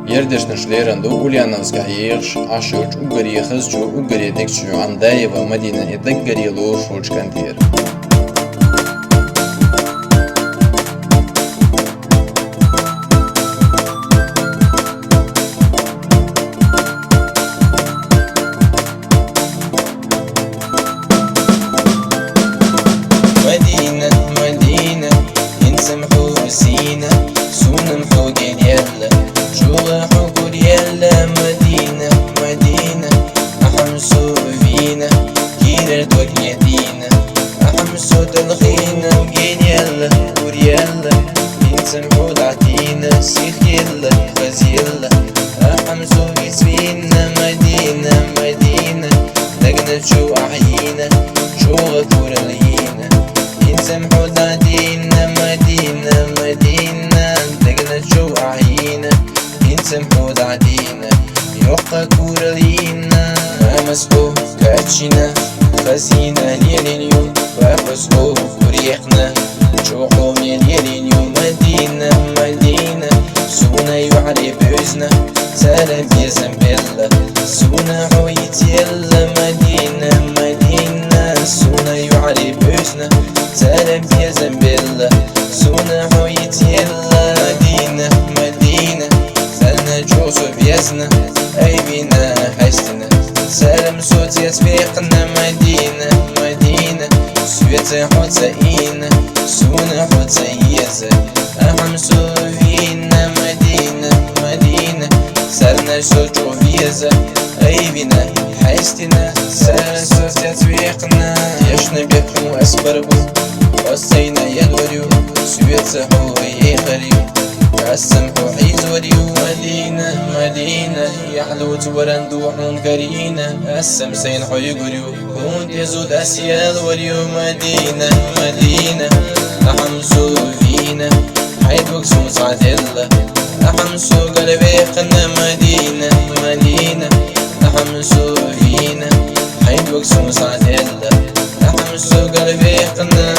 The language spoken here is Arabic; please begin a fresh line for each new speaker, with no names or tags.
يردش نشليرندو وليانز كهيرش عشوج وقري خزجو وقري ديكشو عن دايفا مدينة يدقري لور شوج كندير
مدينة ينسمحو بسينا سون محوقين يلا شوغ حقور يلا مدينة أحمسو فينا كيرر توك يدينا أحمسو تلخينا وقين يلا حقور يلا ينسمحو العتينا سيخ يلا غزيلا أحمسو بسفينا مدينة لقنا شو أحيينا شوغ كور الهينا ينسمحو العتينا مدينة لقنا شو أحيينا ينسمحو العتينا يوقع كور الهينا مسحو كاتشينا خزينة ليلينيو وفسحو وريحنا شوقو ليلينيو مدينة سونا يعري بوزنا سلام يا زنبلة سونا حويت يلا مدينة سونا يعري بوزنا سلام يا زنبلة سونا حويت يلا مدينة سلنا جوزو بيزنا أي بينا حشتنا سلام صوت يسبيقنا مدينة سويت حوت إينا سونا حوت يزا أحمسو فينا مدينة سلنا شوجو فيزا أي بينا حشتنا سلام صوت يسبيقنا يشنا بيقو أسبربو وسينا يدوريو سويت حو يخريو السمحو حيزوريو مدينة يحلو تورندو حون كرينا السمسين حو يقريو كون يزود أسيال وريو مدينة أحمسو فينا حيد وكسو صعدلا أحمسو قلبي قنا مدينة أحمسو فينا حيد وكسو صعدلا أحمسو قلبي قنا